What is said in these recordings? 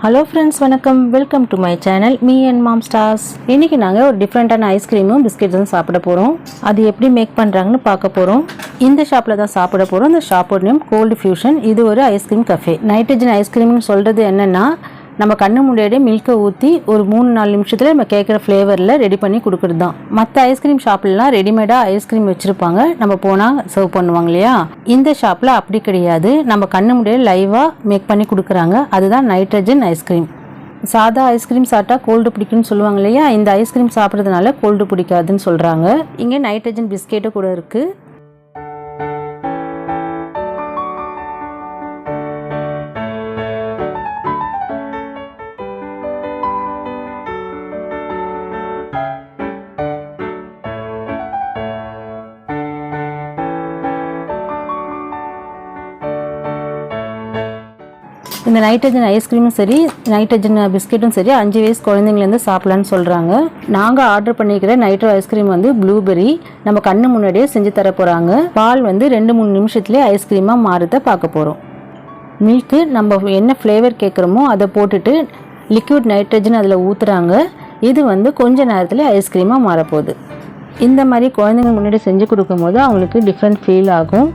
Hello friends, வணக்கம். Welcome to my channel me and mom stars. இன்றைக்கி நாங்கள் ஒரு டிஃப்ரெண்ட்டான ஐஸ்கிரீமும் பிஸ்கெட்ஸும் சாப்பிட போகிறோம். அது எப்படி மேக் பண்ணுறாங்கன்னு பார்க்க போகிறோம். இந்த ஷாப்பில் தான் சாப்பிட போகிறோம். இந்த ஷாப்போட நேம் கோல்டு ஃபியூஷன். இது ஒரு ஐஸ்கிரீம் கஃபே. நைட்ரஜன் ஐஸ்கிரீம்னு சொல்கிறது என்னென்னா, நம்ம கண்ணு முன்னாடியே மில்கை ஊற்றி ஒரு 3-4 நிமிஷத்தில் நம்ம கேட்குற ஃப்ளேவரில் ரெடி பண்ணி கொடுக்குறது தான். மற்ற ஐஸ்கிரீம் ஷாப்லலாம் ரெடிமேடாக ஐஸ்கிரீம் வச்சுருப்பாங்க, நம்ம போனால் சர்வ் பண்ணுவாங்க இல்லையா. இந்த ஷாப்பில் அப்படி கிடையாது, நம்ம கண்ணு முன்னாடியே லைவாக மேக் பண்ணி கொடுக்குறாங்க. அதுதான் நைட்ரஜன் ஐஸ்கிரீம். சாதா ஐஸ்கிரீம் சாப்பிட்டா கோல்டு பிடிக்குன்னு சொல்லுவாங்க இல்லையா, இந்த ஐஸ்கிரீம் சாப்பிட்றதுனால கோல்டு பிடிக்காதுன்னு சொல்கிறாங்க. இங்கே நைட்ரஜன் பிஸ்கெட்டும் கூட இருக்குது. இந்த நைட்ரஜன் ஐஸ்கிரீமும் சரி, நைட்ரஜன் பிஸ்கெட்டும் சரி, 5 வயசு குழந்தைங்கலேருந்து சாப்பிட்லான்னு சொல்கிறாங்க. நாங்கள் ஆர்டர் பண்ணிக்கிற நைட்ரோ ஐஸ்கிரீம் வந்து ப்ளூபெர்ரி. நம்ம கண்ணு முன்னாடியே செஞ்சு தர போகிறாங்க. பால் வந்து 2-3 நிமிஷத்துலேயே ஐஸ்கிரீமாக மாறுறத பார்க்க போகிறோம். மில்க்கு நம்ம என்ன ஃப்ளேவர் கேட்குறோமோ அதை போட்டுட்டு லிக்விட் நைட்ரஜன் அதில் ஊற்றுறாங்க. இது வந்து கொஞ்ச நேரத்தில் ஐஸ்கிரீமாக மாறப்போகுது. இந்த மாதிரி குழந்தைங்க முன்னாடி செஞ்சு கொடுக்கும்போது அவங்களுக்கு டிஃப்ரெண்ட் ஃபீல் ஆகும்.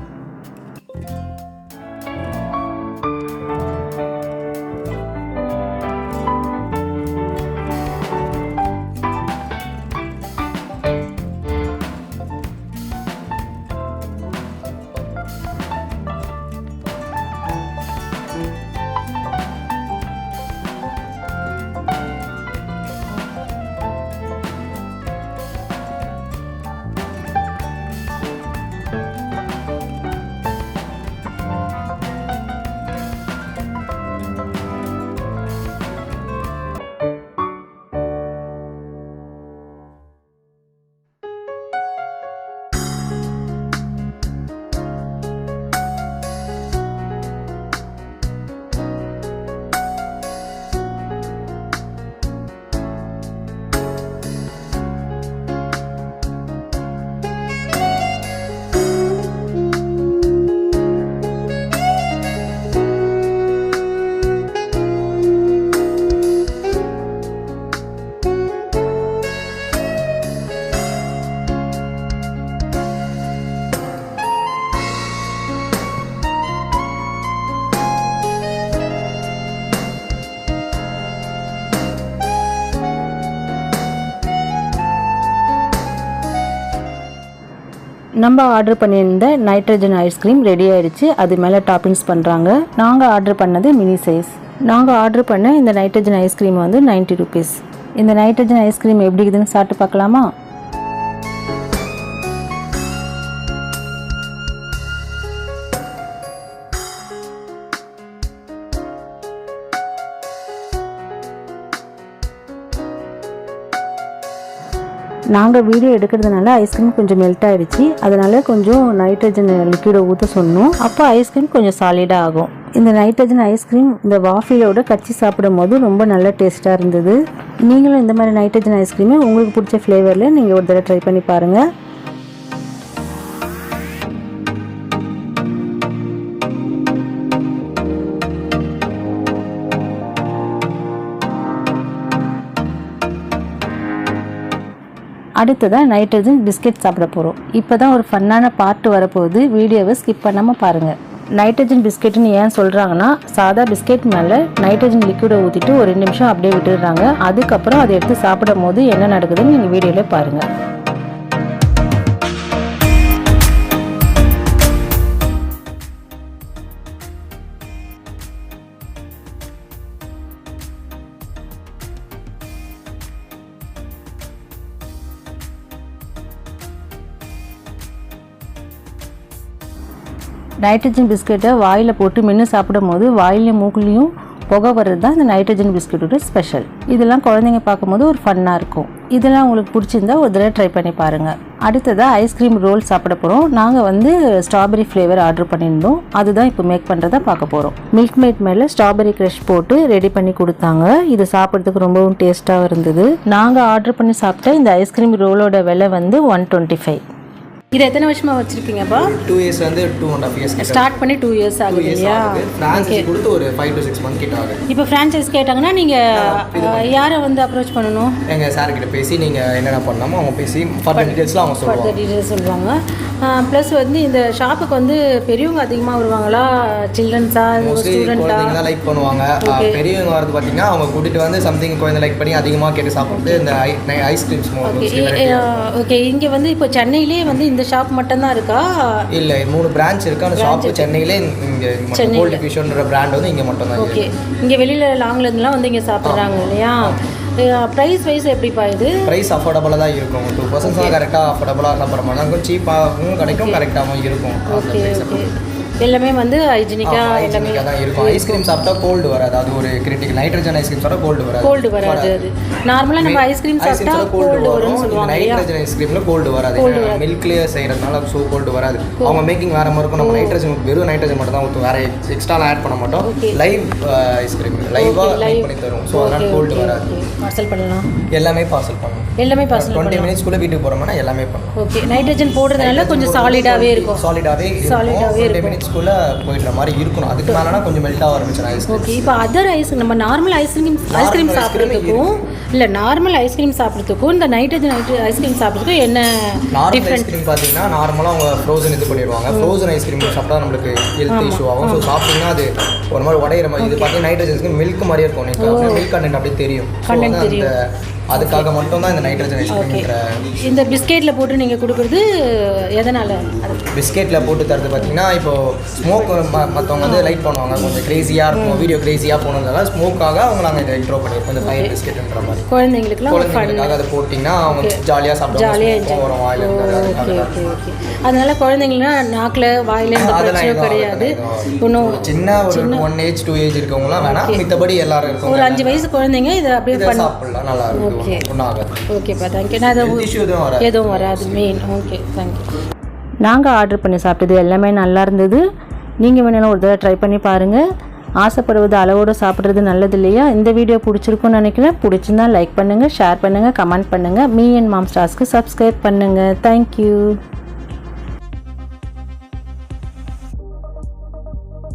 நம்ம ஆர்டர் பண்ணியிருந்த நைட்ரஜன் ஐஸ்கிரீம் ரெடி ஆயிடுச்சு. அது மேலே டாப்பிங்ஸ் பண்ணுறாங்க. நாங்கள் ஆர்டர் பண்ணது மினி சைஸ். நாங்கள் ஆர்டர் பண்ண இந்த நைட்ரஜன் ஐஸ்கிரீம் வந்து 90 rupees. இந்த நைட்ரஜன் ஐஸ்கிரீம் எப்படி இருக்குதுன்னு சாப்பிட்டு பார்க்கலாமா? நாங்கள் வீடியோ எடுக்கிறதுனால ஐஸ்கிரீம் கொஞ்சம் மெல்ட் ஆகிடுச்சு. அதனால் கொஞ்சம் நைட்ரஜன் லிக்விடை ஊற்ற சொன்னோம். அப்போ ஐஸ்கிரீம் கொஞ்சம் சாலிடாக ஆகும். இந்த நைட்ரஜன் ஐஸ்கிரீம் இந்த வாஃபிலோட கச்சி சாப்பிடும் போது ரொம்ப நல்ல டேஸ்ட்டாக இருந்தது. நீங்களும் இந்த மாதிரி நைட்ரஜன் ஐஸ்கிரீமை உங்களுக்கு பிடிச்ச ஃப்ளேவரில் நீங்கள் ஒரு தடவை ட்ரை பண்ணி பாருங்கள். அடுத்ததான் நைட்ரஜன் பிஸ்கெட் சாப்பிட போகிறோம். இப்போ தான் ஒரு ஃபன்னான பார்ட் வரப்போகுது. வீடியோவை ஸ்கிப் பண்ணாமல் பாருங்கள். நைட்ரஜன் பிஸ்கெட்டுன்னு ஏன் சொல்கிறாங்கன்னா, சாதா பிஸ்கெட் மேலே நைட்ரஜன் லிக்விடை ஊற்றிட்டு ஒரு 2 நிமிஷம் அப்படியே விட்டுடுறாங்க. அதுக்கப்புறம் அதை எடுத்து சாப்பிடும் போது என்ன நடக்குதுன்னு நீங்கள் வீடியோவில் பாருங்கள். நைட்ரஜன் பிஸ்கெட்டை வாயில் போட்டு மென்று சாப்பிடும் போது வாயிலையும் மூக்குலையும் புகை வர்றது தான் இந்த நைட்ரஜன் பிஸ்கெட்டோட ஸ்பெஷல். இதெல்லாம் குழந்தைங்க பார்க்கும்போது ஒரு ஃபன்னாக இருக்கும். இதெல்லாம் உங்களுக்கு பிடிச்சிருந்தா ஒரு தடவை ட்ரை பண்ணி பாருங்கள். அடுத்ததாக ஐஸ்கிரீம் ரோல் சாப்பிட போகிறோம். நாங்கள் வந்து ஸ்ட்ராபெரி ஃப்ளேவர் ஆர்டர் பண்ணியிருந்தோம். அதுதான் இப்போ மேக் பண்ணுறதா பார்க்க போகிறோம். மில்க் மேட் மேலே ஸ்ட்ராபெரி க்ரஷ் போட்டு ரெடி பண்ணி கொடுத்தாங்க. இது சாப்பிட்றதுக்கு ரொம்பவும் டேஸ்ட்டாக இருந்தது. நாங்கள் ஆர்டர் பண்ணி சாப்பிட்ட இந்த ஐஸ்கிரீம் ரோலோட விலை வந்து 125. இது எத்தனை வருஷமா வச்சிருக்கீங்கப்பா? 2 இயர்ஸ் வந்து 2.5 இயர்ஸ் ஸ்டார்ட் பண்ணி 2 இயர்ஸ் ஆகுது இல்லையா? ஃப்ரான்ச்சைஸ் கொடுத்து ஒரு 5 to 6 months கிட்ட ஆகுது. இப்போ ஃப்ரான்ச்சைஸ் கேட்டாங்கன்னா நீங்கள் யாரை வந்து அப்ரோச் பண்ணணும்? எங்கள் சார் கிட்ட பேசி நீங்கள் என்னென்ன பண்ணலாமோ அவங்க பேசி ஃபர்தர் டீட்டெயில்ஸ்லாம் அவங்க சொல்லுவாங்க. ஃபர்தர் டீட்டெயில்ஸ் சொல்லுவாங்க. ப்ளஸ் வந்து இந்த ஷாப்புக்கு வந்து பெரியவங்க அதிகமாக வருவாங்களா, சில்ட்ரன்ஸா, ஸ்டூடெண்ட்டா? குழந்தைங்க தான் லைக் பண்ணுவாங்க. பெரியவங்க வரது பார்த்தீங்கன்னா அவங்க கூட்டிகிட்டு வந்து சம்திங் குழந்தை லைக் பண்ணி அதிகமாக கேட்டு சாப்பிட்டு இந்த ஐஸ்கிரீம்ஸ். ஓகே, இங்கே வந்து இப்போ சென்னையிலே வந்து இந்த ஷாப் மட்டும்தான் இருக்கா? இல்லை, 3 பிரான்ச் இருக்குது. அந்த ஷாப்பு சென்னையிலே இங்கே கோல்டு ஃபிஷ்ன்ற பிராண்ட் வந்து இங்கே மட்டும் தான். ஓகே, இங்கே வெளியில் லாங்லேருந்துலாம் வந்து இங்கே சாப்பிட்றாங்க இல்லையா? ப்ரைஸ் வைஸ் எப்படிப்பா இது? ப்ரைஸ் அஃபோர்டபுளாக தான் இருக்கும். 2% தான் கரெக்டாக அஃபோர்டபுளாக சாப்பிட்ற மாதிரி தான். கொஞ்சம் சீப்பாகவும் கிடைக்கும், கரெக்டாகவும் இருக்கும். ஓகே ஓகே, எல்லாமே வந்து ஹைஜீனிக்காக எல்லாமே தான் இருக்கும். ஐஸ்கிரீம் சாப்பிட்டா கோல்டு வராது, அது ஒரு கிரிட்டிக்கல். நைட்ரஜன் ஐஸ்கிரீம் சாப்பிட்டா கோல்டு வராது. அது நார்மலாக நம்ம ஐஸ்கிரீம் சாப்பிட்டா கோல்டு வரும்னு சொல்லுவாங்க. நைட்ரஜன் ஐஸ்கிரீமில் கோல்டு வராது, மில்க்லேயே செய்கிறதுனால ஸோ கோல்டு வராது. அவங்க மேக்கிங் வேறு மாதிரி இருக்கும். நம்ம நைட்ரஜன் வெறும் நைட்ரஜன் மட்டும் தான் ஊற்றும், வேறு எக்ஸ்ட்ராலாம் ஆட் பண்ண மாட்டோம். லைவ் ஐஸ்கிரீம் லைவாக லைவ் பண்ணி தரும். ஸோ அதனால் கோல்டு வராது. பார்சல் பண்ணலாம், எல்லாமே பார்சல் பண்ணலாம். 20 மினிட்ஸ்க்குள்ளே வீட்டுக்கு போகிறோம்னா எல்லாமே பண்ணலாம். ஓகே, நைட்ரஜன் போடுறதுனால கொஞ்சம் சாலிடாகவே இருக்கும். 20 மினிட்ஸ்க்குள்ளே போயிடுற மாதிரி இருக்கணும். அதுக்கு மேலேனா கொஞ்சம் மெல்ட்டாக ஆரம்பிச்சிடும் ஐஸ்கிரீம். ஓகே, இப்போ அதர் நம்ம நார்மல் ஐஸ்கிரீம் சாப்பிட்றதுக்கும் இல்லை நார்மல் ஐஸ்கிரீம் சாப்பிட்றதுக்கும் இந்த நைட்ரஜன் ஐஸ்கிரீம் சாப்பிட்றதுக்கும் என்ன நார்மல் ஐஸ்கிரீம் பார்த்தீங்கன்னா நார்மலாக அவங்க ஃப்ரோசன் இது பண்ணிடுவாங்க. ஃப்ரோசன் ஐஸ்கிரீம் சாப்பிட்டா நம்மளுக்கு ஹெல்த் இஷ்யூ ஆகும். ஸோ சாப்பிட்டீங்கன்னா அது ஒரு மாதிரி உடையிற மாதிரி. இது பார்த்தீங்கன்னா நைட்ரஜன் மில்க் மாதிரியே இருக்கும். நீங்கள் மில்க் கண்டென்ட் அப்படியே தெரியும். அதுக்காக மட்டும் தான் இந்த நைட்ரஜன் ஐஸ்கிரீம். இந்த பிஸ்கெட்டில் போட்டு நீங்கள் கொடுக்குறது எதனால்? பிஸ்கெட்டில் போட்டு தரது பார்த்தீங்கன்னா இப்போ ஸ்மோக் மற்றவங்க வந்து லைட் பண்ணுவாங்க, கொஞ்சம் க்ரேஸியாக இருக்கும், வீடியோ க்ரேஸியாக போனதால ஸ்மோக்காக அவங்க நாங்கள் இதை இன்ட்ரோ பண்ணியிருக்கோம். இந்த ஃபயர் பிஸ்கெட்ன்ற மாதிரி குழந்தைங்களுக்காக அதை போட்டிங்கன்னா அவங்க ஜாலியாக சாப்பிடுவாங்க. வரும் வாயில். அதனால குழந்தைங்கன்னா நாக்கில் வாயில் அதெல்லாம் கிடையாது. இன்னும் சின்ன ஒரு 1 age 2 age இருக்கவங்களாம் வேணாம், மித்தபடி எல்லாரும் இருக்கும். ஒரு 5 வயசு குழந்தைங்க இதை அப்படியே சாப்பிடலாம், நல்லா இருக்கும். ஓகேப்பா, தேங்க்யூ. நான் எதுவும் வராது மெயின். Okay, thank you. நாங்கள் ஆர்டர் பண்ணி சாப்பிட்டது எல்லாமே நல்லா இருந்தது. நீங்கள் வேணாலும் ஒரு தடவை ட்ரை பண்ணி பாருங்கள். ஆசைப்படுவது அளவோடு சாப்பிட்றது நல்லது இல்லையா? இந்த வீடியோ பிடிச்சிருக்குன்னு நினைக்கிறேன். பிடிச்சிருந்தா லைக் பண்ணுங்கள், ஷேர் பண்ணுங்கள், கமெண்ட் பண்ணுங்கள். மீ அண்ட் மாம் ஸ்டார்ஸ்க்கு சப்ஸ்கிரைப் பண்ணுங்கள். தேங்க்யூ.